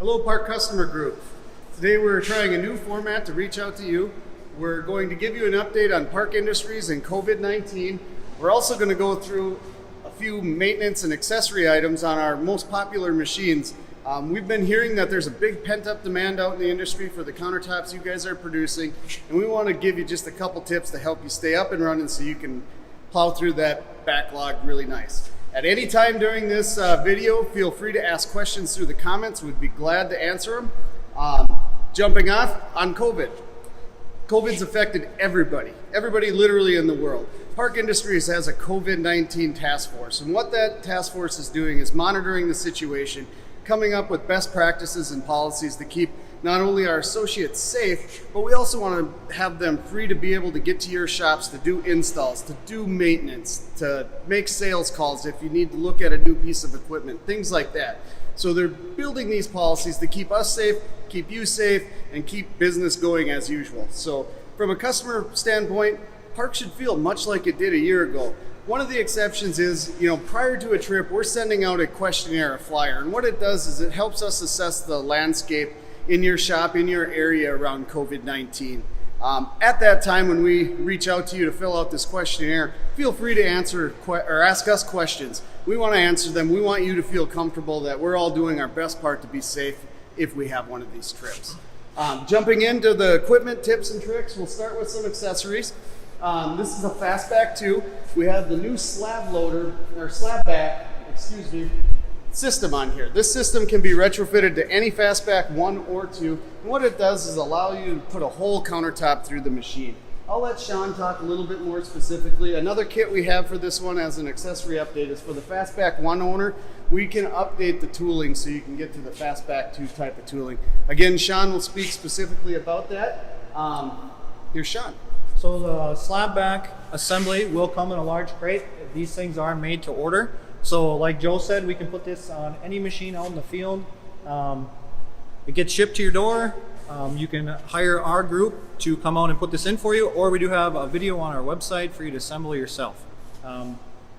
Hello, Park Customer Group. Today we're trying a new format to reach out to you. We're going to give you an update on Park Industries and COVID-19. We're also going to go through a few maintenance and accessory items on our most popular machines. We've been hearing that there's a big pent-up demand out in the industry for the countertops you guys are producing, and we want to give you just a couple tips to help you stay up and running so you can plow through that backlog really nice. At any time during this video, feel free to ask questions through the comments. We'd be glad to answer them. Jumping off on COVID. COVID's affected everybody literally in the world. Park Industries has a COVID-19 task force, and what that task force is doing is monitoring the situation, coming up with best practices and policies to keep not only our associates safe, but we also want to have them free to be able to get to your shops to do installs, to do maintenance, to make sales calls if you need to look at a new piece of equipment, things like that. So they're building these policies to keep us safe, keep you safe, and keep business going as usual. So from a customer standpoint, Park should feel much like it did a year ago. One of the exceptions is, prior to a trip, we're sending out a questionnaire, a flyer, and what it does is it helps us assess the landscape in your shop, in your area around COVID-19. At that time, when we reach out to you to fill out this questionnaire, feel free to answer or ask us questions. We want to answer them. We want you to feel comfortable that we're all doing our best part to be safe if we have one of these trips. Jumping into the equipment tips and tricks, we'll start with some accessories. This is a Fastback 2. We have the new slab loader, or slab back, system on here. This system can be retrofitted to any Fastback 1 or 2. And what it does is allow you to put a whole countertop through the machine. I'll let Sean talk a little bit more specifically. Another kit we have for this one as an accessory update is for the Fastback 1 owner. We can update the tooling so you can get to the Fastback 2 type of tooling. Again, Sean will speak specifically about that. Here's Sean. So the slab back assembly will come in a large crate. These things are made to order. So like Joe said, we can put this on any machine out in the field. It gets shipped to your door. You can hire our group to come out and put this in for you, or we do have a video on our website for you to assemble yourself.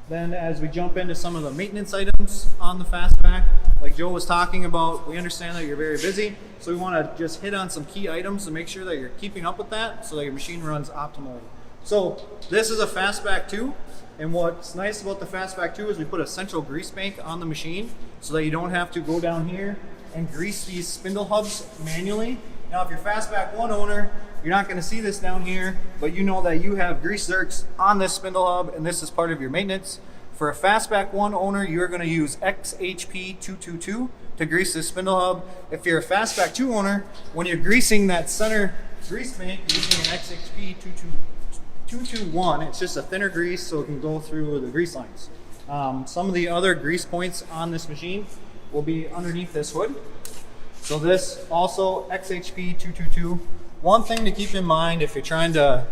Then as we jump into some of the maintenance items on the Fastback, like Joe was talking about, we understand that you're very busy, so we want to just hit on some key items to make sure that you're keeping up with that so that your machine runs optimally. So this is a Fastback 2. And what's nice about the Fastback 2 is we put a central grease bank on the machine so that you don't have to go down here and grease these spindle hubs manually. Now if you're Fastback 1 owner, you're not going to see this down here, but you know that you have grease zerks on this spindle hub and this is part of your maintenance. For a Fastback 1 owner, you're going to use XHP 222 to grease this spindle hub. If you're a Fastback 2 owner, when you're greasing that center grease bank, you're using an XHP 221. It's just a thinner grease so it can go through the grease lines. Some of the other grease points on this machine will be underneath this hood. So this also XHP 222. One thing to keep in mind if you're trying to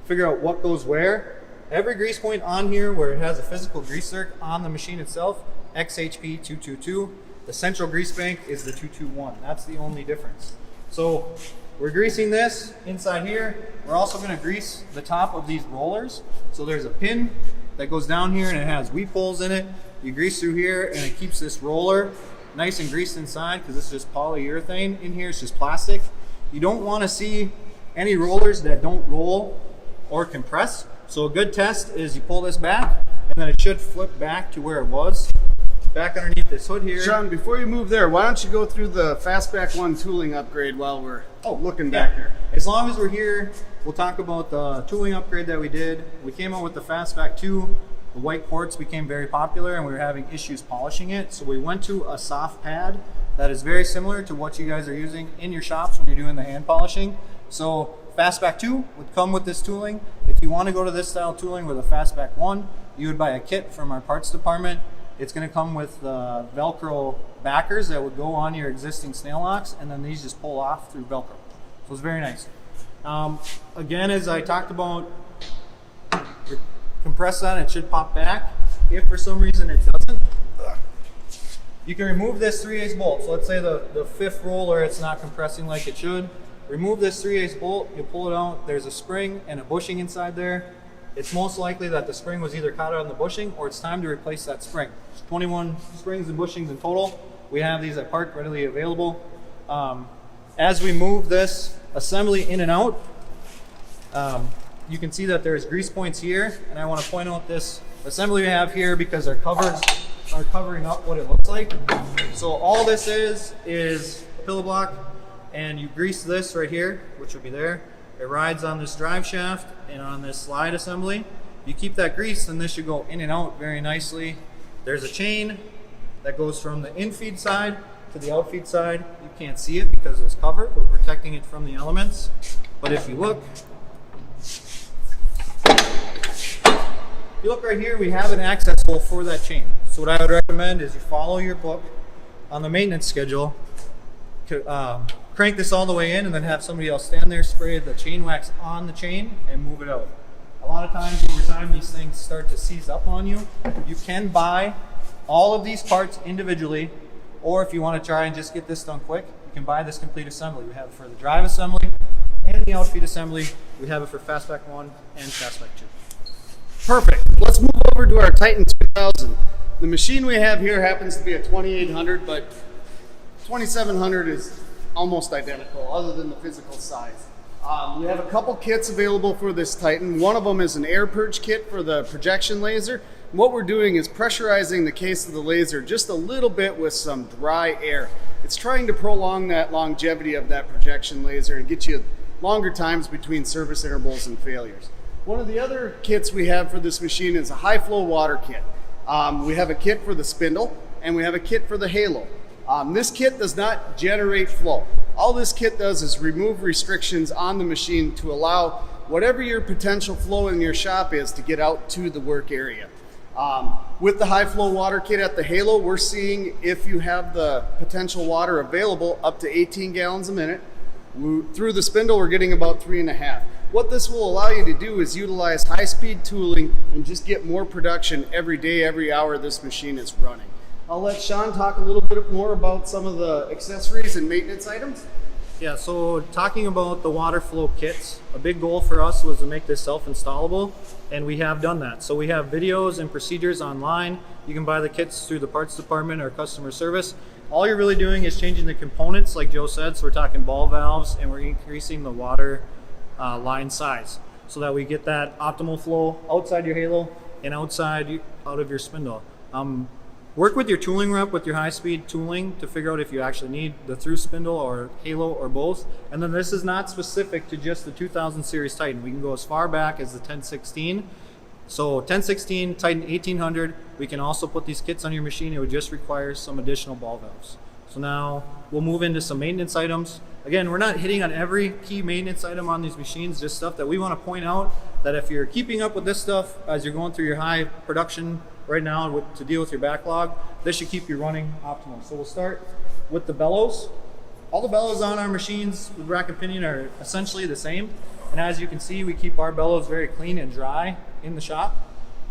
figure out what goes where, every grease point on here where it has a physical grease zerk on the machine itself, XHP 222. The central grease bank is the 221. That's the only difference. So we're greasing this inside here. We're also going to grease the top of these rollers. So there's a pin that goes down here and it has weep holes in it. You grease through here and it keeps this roller nice and greased inside because this is just polyurethane. In here it's just plastic. You don't want to see any rollers that don't roll or compress. So a good test is you pull this back and then it should flip back to where it was. Back underneath this hood here. Sean, before you move there, why don't you go through the Fastback 1 tooling upgrade while we're looking back there? As long as we're here, we'll talk about the tooling upgrade that we did. We came out with the Fastback 2. The white quartz became very popular and we were having issues polishing it. So we went to a soft pad that is very similar to what you guys are using in your shops when you're doing the hand polishing. So Fastback 2 would come with this tooling. If you want to go to this style tooling with a Fastback 1, you would buy a kit from our parts department. It's going to come with the Velcro backers that would go on your existing snail locks, and then these just pull off through Velcro. So it's very nice. Again, as I talked about, compress that, it should pop back. If for some reason it doesn't, you can remove this 3/8 bolt. So let's say the fifth roller, it's not compressing like it should. Remove this 3/8 bolt, you pull it out, there's a spring and a bushing inside there. It's most likely that the spring was either caught on the bushing or it's time to replace that spring. There's 21 springs and bushings in total. we have these at Park readily available. As we move this assembly in and out, you can see that there's grease points here, and I want to point out this assembly we have here because our covers are covering up what it looks like. So all this is a pillow block, and you grease this right here, which will be there. It rides on this drive shaft and on this slide assembly. You keep that grease, and this should go in and out very nicely. There's a chain that goes from the infeed side to the outfeed side. You can't see it because it's covered. We're protecting it from the elements. But if you look right here, we have an access hole for that chain. So what I would recommend is you follow your book on the maintenance schedule, crank this all the way in, and then have somebody else stand there, spray the chain wax on the chain, and move it out. A lot of times over time these things start to seize up on you. You can buy all of these parts individually, or if you want to try and just get this done quick, you can buy this complete assembly. We have it for the drive assembly and the outfeed assembly. We have it for Fastback 1 and Fastback 2. Perfect. Let's move over to our Titan 2000. The machine we have here happens to be a 2800, but 2700 is almost identical other than the physical size. We have a couple kits available for this Titan. One of them is an air purge kit for the projection laser. What we're doing is pressurizing the case of the laser just a little bit with some dry air. It's trying to prolong that longevity of that projection laser and get you longer times between service intervals and failures. One of the other kits we have for this machine is a high flow water kit. We have a kit for the spindle, and we have a kit for the halo. This kit does not generate flow. All this kit does is remove restrictions on the machine to allow whatever your potential flow in your shop is to get out to the work area. With the high flow water kit at the halo, we're seeing if you have the potential water available up to 18 gallons a minute. Through the spindle, we're getting about 3.5. What this will allow you to do is utilize high-speed tooling and just get more production every day, every hour this machine is running. I'll let Sean talk a little bit more about some of the accessories and maintenance items. Yeah, so talking about the water flow kits, a big goal for us was to make this self-installable, and we have done that. So we have videos and procedures online. You can buy the kits through the parts department or customer service. All you're really doing is changing the components, like Joe said. So we're talking ball valves, and we're increasing the water line size so that we get that optimal flow outside your halo and out of your spindle. Work with your tooling rep with your high-speed tooling to figure out if you actually need the through spindle or halo or both. And then this is not specific to just the 2000 series Titan. We can go as far back as the 1016. So 1016, Titan 1800, we can also put these kits on your machine. It would just require some additional ball valves. So now we'll move into some maintenance items. Again, we're not hitting on every key maintenance item on these machines, just stuff that we want to point out that if you're keeping up with this stuff as you're going through your high production right now to deal with your backlog, this should keep you running optimal. So we'll start with the bellows. All the bellows on our machines with rack and pinion are essentially the same. And as you can see, we keep our bellows very clean and dry in the shop.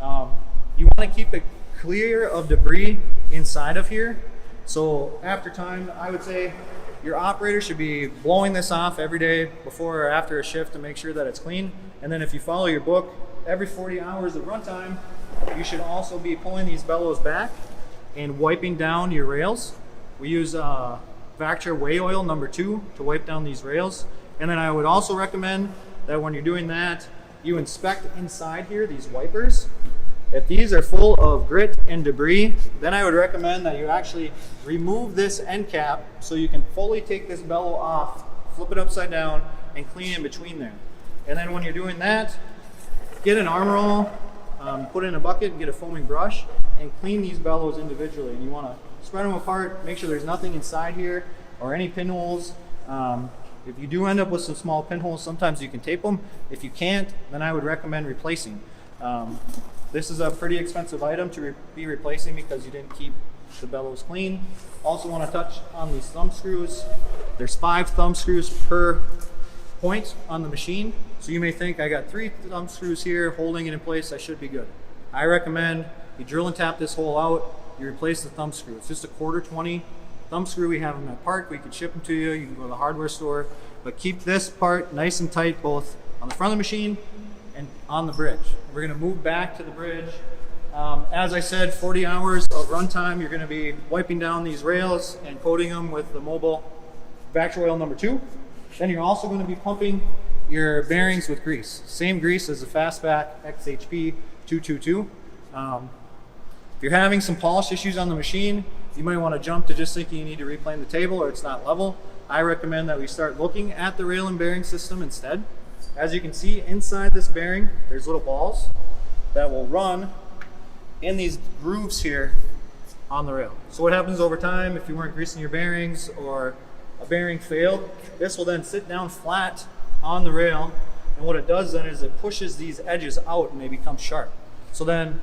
You want to keep it clear of debris inside of here. So after time, I would say your operator should be blowing this off every day before or after a shift to make sure that it's clean. And then if you follow your book, every 40 hours of runtime, you should also be pulling these bellows back and wiping down your rails. We use Vactor Way Oil number 2 to wipe down these rails. And then I would also recommend that when you're doing that, you inspect inside here, these wipers. If these are full of grit and debris, then I would recommend that you actually remove this end cap so you can fully take this bellow off, flip it upside down, and clean in between there. And then when you're doing that, get an arm roll, put it in a bucket and get a foaming brush and clean these bellows individually. And you want to spread them apart, make sure there's nothing inside here or any pinholes. If you do end up with some small pinholes, sometimes you can tape them. If you can't, then I would recommend replacing. This is a pretty expensive item to be replacing because you didn't keep the bellows clean. Also want to touch on these thumb screws. There's 5 thumb screws per point on the machine. So you may think I got 3 thumb screws here holding it in place, I should be good. I recommend you drill and tap this hole out, you replace the thumb screw. It's just a 1/4 thumb screw. We have them at Park, we can ship them to you, you can go to the hardware store, but keep this part nice and tight both on the front of the machine and on the bridge. We're going to move back to the bridge As I said, 40 hours of runtime. You're going to be wiping down these rails and coating them with the Mobil Vactor Oil number 2. Then you're also going to be pumping your bearings with grease. Same grease as the Fastback XHP 222. If you're having some polish issues on the machine, you might want to jump to just thinking you need to replane the table or it's not level. I recommend that we start looking at the rail and bearing system instead. As you can see, inside this bearing, there's little balls that will run in these grooves here on the rail. So what happens over time if you weren't greasing your bearings or a bearing failed, this will then sit down flat on the rail, and what it does then is it pushes these edges out and they become sharp. So then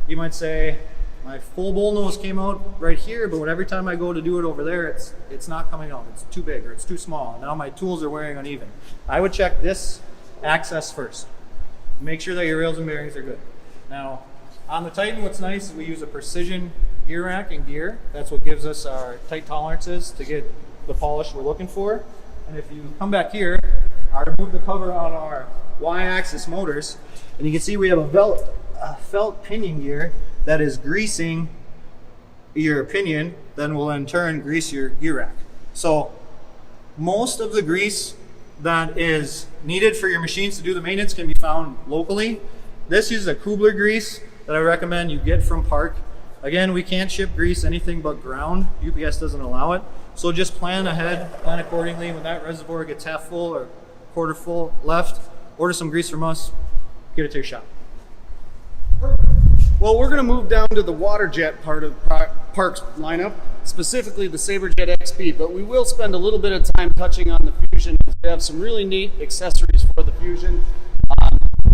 you might say, my full bowl nose came out right here, but every time I go to do it over there, it's not coming out. It's too big or it's too small. And now my tools are wearing uneven. I would check this access first. Make sure that your rails and bearings are good. Now, on the Titan, what's nice is we use a precision gear rack and gear. That's what gives us our tight tolerances to get the polish we're looking for. And if you come back here, I removed the cover on our Y-axis motors, and you can see we have a felt pinion gear that is greasing your pinion, then will in turn grease your gear rack. So most of the grease that is needed for your machines to do the maintenance can be found locally. This uses a Kubler grease that I recommend you get from Park. Again, we can't ship grease anything but ground. UPS doesn't allow it. So just plan ahead, plan accordingly. When that reservoir gets half full or quarter full left, order some grease from us, get it to your shop. Well, we're going to move down to the water jet part of Park's lineup, specifically the SaberJet XP, but we will spend a little bit of time touching on the Fusion. We have some really neat accessories for the Fusion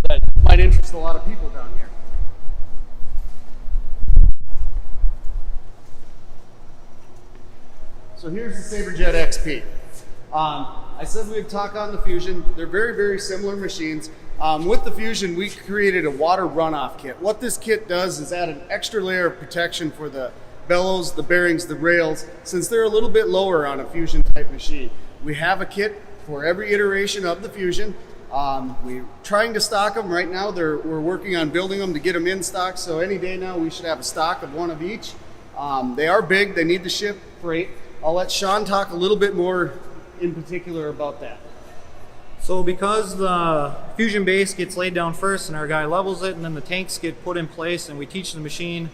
that might interest a lot of people down here. So here's the SaberJet XP. I said we'd talk on the Fusion. They're very, very similar machines. With the Fusion, we created a water runoff kit. What this kit does is add an extra layer of protection for the bellows, the bearings, the rails, since they're a little bit lower on a Fusion type machine. We have a kit for every iteration of the Fusion. We're trying to stock them right now. We're working on building them to get them in stock. So any day now we should have a stock of one of each. They are big. They need to ship freight. I'll let Sean talk a little bit more in particular about that. So because the Fusion base gets laid down first and our guy levels it, and then the tanks get put in place and we teach the machine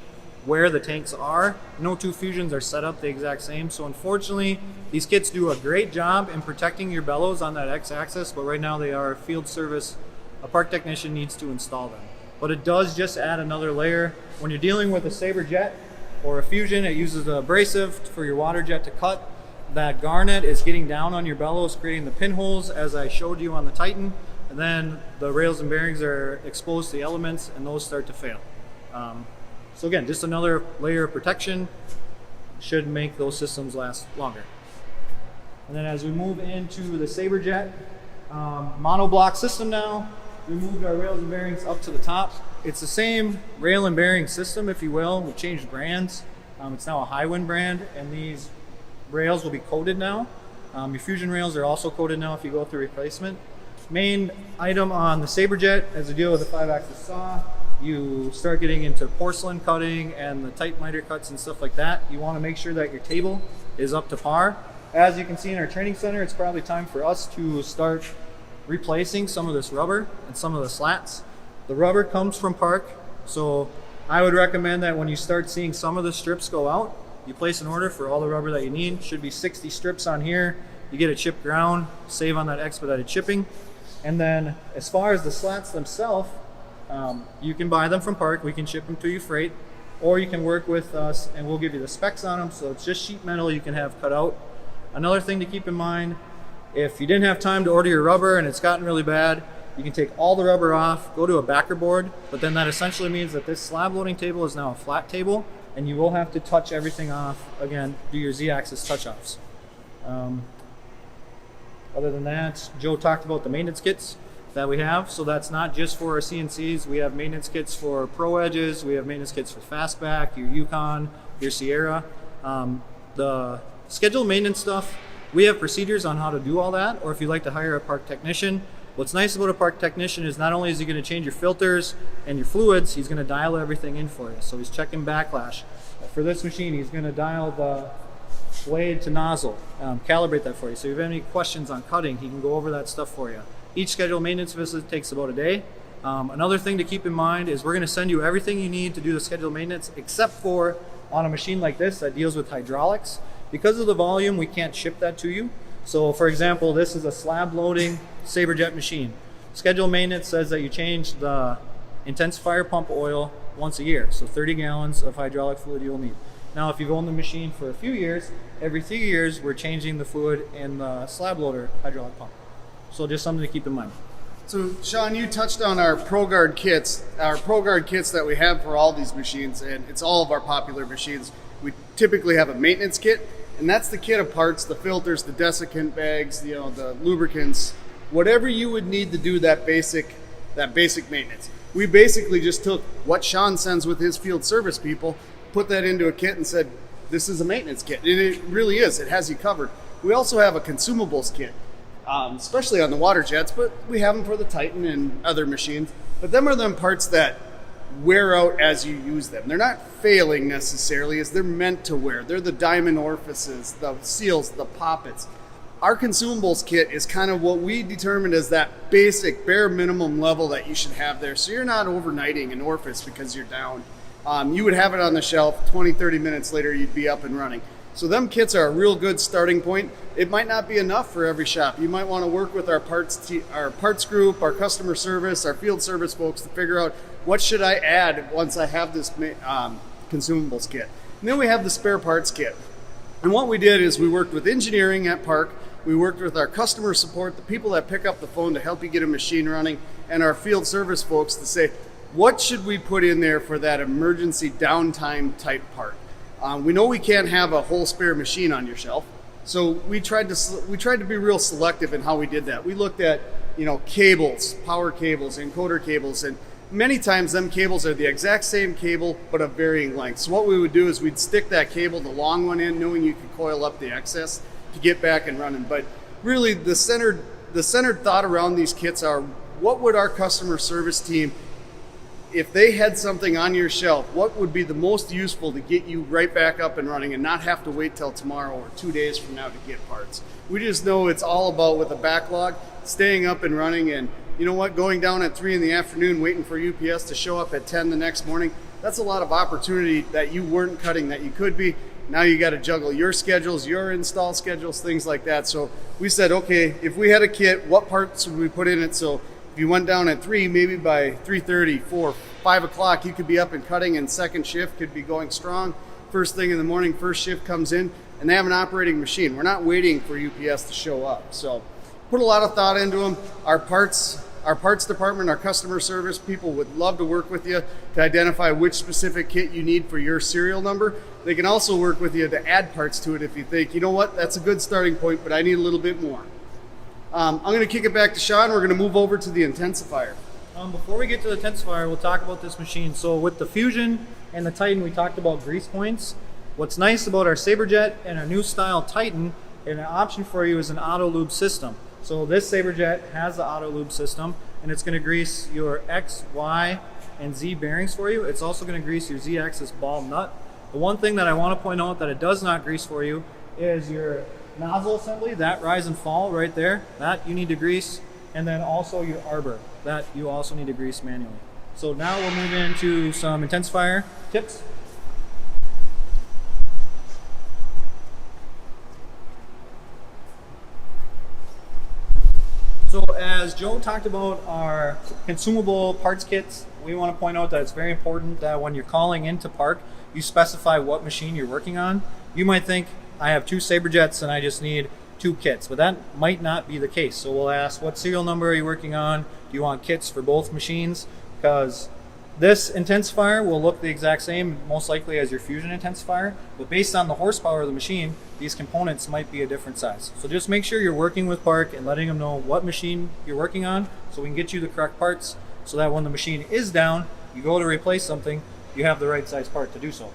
where the tanks are, no two Fusions are set up the exact same. So unfortunately, these kits do a great job in protecting your bellows on that X-axis, but right now they are field service. A Park technician needs to install them. But it does just add another layer. When you're dealing with a SaberJet or a Fusion, it uses an abrasive for your water jet to cut. That garnet is getting down on your bellows, creating the pinholes as I showed you on the Titan, and then the rails and bearings are exposed to the elements and those start to fail. So again, just another layer of protection should make those systems last longer. And then as we move into the SaberJet monoblock system now, we moved our rails and bearings up to the top. It's the same rail and bearing system, if you will. We changed brands. It's now a Highwind brand, and these rails will be coated now. Your Fusion rails are also coated now if you go through replacement. Main item on the SaberJet, as you deal with the 5-axis saw, you start getting into porcelain cutting and the tight miter cuts and stuff like that. You want to make sure that your table is up to par. As you can see in our training center, it's probably time for us to start replacing some of this rubber and some of the slats. The rubber comes from Park, so I would recommend that when you start seeing some of the strips go out, you place an order for all the rubber that you need. Should be 60 strips on here. You get a chipped ground, save on that expedited shipping. And then as far as the slats themselves, you can buy them from Park. We can ship them to you freight, or you can work with us and we'll give you the specs on them. So it's just sheet metal you can have cut out. Another thing to keep in mind, if you didn't have time to order your rubber and it's gotten really bad, you can take all the rubber off, go to a backer board, but then that essentially means that this slab loading table is now a flat table, and you will have to touch everything off again, do your Z-axis touch-offs. Other than that, Joe talked about the maintenance kits that we have. So that's not just for our CNCs. We have maintenance kits for Pro Edges. We have maintenance kits for Fastback, your Yukon, your Sierra. The scheduled maintenance stuff, we have procedures on how to do all that, or if you'd like to hire a Park technician, What's nice about a Park technician is not only is he going to change your filters and your fluids, he's going to dial everything in for you. So he's checking backlash. For this machine, he's going to dial the blade to nozzle, calibrate that for you. So if you have any questions on cutting, he can go over that stuff for you. Each scheduled maintenance visit takes about a day. Another thing to keep in mind is we're going to send you everything you need to do the scheduled maintenance, except for on a machine like this that deals with hydraulics. Because of the volume, we can't ship that to you. So for example, this is a slab loading SaberJet machine. Scheduled maintenance says that you change the intensifier pump oil once a year. So 30 gallons of hydraulic fluid you'll need. Now, if you've owned the machine for a few years, every 3 years, we're changing the fluid in the slab loader hydraulic pump. So just something to keep in mind. So Sean, you touched on our ProGuard kits that we have for all these machines, and it's all of our popular machines. We typically have a maintenance kit, and that's the kit of parts, the filters, the desiccant bags, the lubricants, whatever you would need to do that basic maintenance. We basically just took what Sean sends with his field service people, put that into a kit and said, this is a maintenance kit. And it really is. It has you covered. We also have a consumables kit, especially on the water jets, but we have them for the Titan and other machines. But them are them parts that wear out as you use them. They're not failing necessarily, as they're meant to wear. They're the diamond orifices, the seals, the poppets. Our consumables kit is kind of what we determined as that basic bare minimum level that you should have there. So you're not overnighting an orifice because you're down. You would have it on the shelf, 20, 30 minutes later, you'd be up and running. So them kits are a real good starting point. It might not be enough for every shop. You might want to work with our parts group, our customer service, our field service folks to figure out what should I add once I have this consumables kit. And then we have the spare parts kit. And what we did is we worked with engineering at Park, we worked with our customer support, the people that pick up the phone to help you get a machine running, and our field service folks to say, what should we put in there for that emergency downtime type part? We know we can't have a whole spare machine on your shelf, so we tried to be real selective in how we did that. We looked at cables, power cables, encoder cables, and many times them cables are the exact same cable but of varying lengths. So what we would do is we'd stick that cable, the long one, in, knowing you could coil up the excess to get back and running. But really, the centered thought around these kits are, what would our customer service team, if they had something on your shelf, what would be the most useful to get you right back up and running and not have to wait till tomorrow or 2 days from now to get parts? We just know it's all about, with a backlog, staying up and running. And you know what, going down at 3 in the afternoon waiting for UPS to show up at 10 the next morning, that's a lot of opportunity that you weren't cutting that you could be. Now you got to juggle your schedules, your install schedules, things like that. So we said, okay, if we had a kit, what parts would we put in it? So if you went down at 3, maybe by 3:30, 4, 5 o'clock, you could be up and cutting, and second shift could be going strong. First thing in the morning, first shift comes in, and they have an operating machine. We're not waiting for UPS to show up. So put a lot of thought into them. Our parts department, our customer service people would love to work with you to identify which specific kit you need for your serial number. They can also work with you to add parts to it if you think, you know what, that's a good starting point, but I need a little bit more. I'm going to kick it back to Sean. We're going to move over to the intensifier. Before we get to the intensifier, we'll talk about this machine. So with the Fusion and the Titan, we talked about grease points. What's nice about our SaberJet and our new style Titan, and an option for you is an auto lube system. So this SaberJet has the auto lube system, and it's going to grease your X, Y, and Z bearings for you. It's also going to grease your Z-axis ball nut. The one thing that I want to point out that it does not grease for you is your nozzle assembly, that rise and fall right there, that you need to grease, and then also your arbor, that you also need to grease manually. So now we'll move into some intensifier tips. So as Joe talked about our consumable parts kits, we want to point out that it's very important that when you're calling into Park, you specify what machine you're working on. You might think, I have 2 SaberJets and I just need 2 kits, but that might not be the case. So we'll ask, what serial number are you working on? Do you want kits for both machines? Because this intensifier will look the exact same, most likely, as your Fusion intensifier, but based on the horsepower of the machine, these components might be a different size. So just make sure you're working with Park and letting them know what machine you're working on so we can get you the correct parts, so that when the machine is down, you go to replace something, you have the right size part to do so.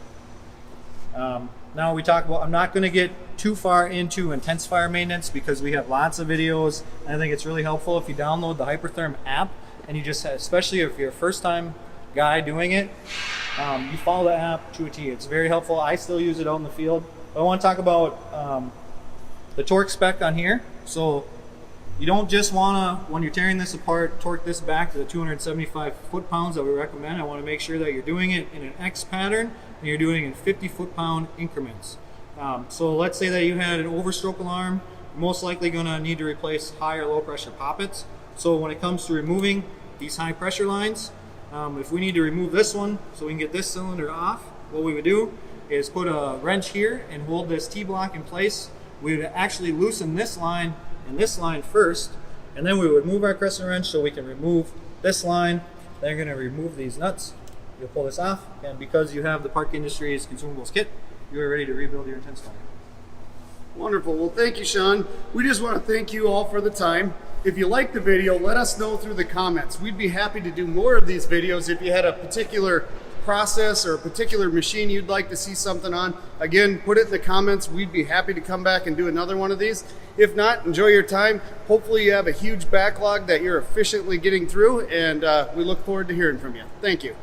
Now we talk about, I'm not going to get too far into intensifier maintenance because we have lots of videos. And I think it's really helpful if you download the Hypertherm app and you just, especially if you're a first time guy doing it, you follow the app to a T. It's very helpful. I still use it out in the field. But I want to talk about the torque spec on here. So you don't just want to, when you're tearing this apart, torque this back to the 275 foot-pounds that we recommend. I want to make sure that you're doing it in an X pattern and you're doing it in 50 foot-pound increments. So let's say that you had an overstroke alarm, you're most likely going to need to replace high or low pressure poppets. So when it comes to removing these high pressure lines, if we need to remove this one so we can get this cylinder off, what we would do is put a wrench here and hold this T-block in place. We would actually loosen this line and this line first, and then we would move our crescent wrench so we can remove this line. Then you're going to remove these nuts. You'll pull this off, and because you have the Park Industries consumables kit, you are ready to rebuild your intensifier. Wonderful. Well, thank you, Sean. We just want to thank you all for the time. If you liked the video, let us know through the comments. We'd be happy to do more of these videos if you had a particular process or a particular machine you'd like to see something on. Again, put it in the comments. We'd be happy to come back and do another one of these. If not, enjoy your time. Hopefully you have a huge backlog that you're efficiently getting through, and we look forward to hearing from you. Thank you.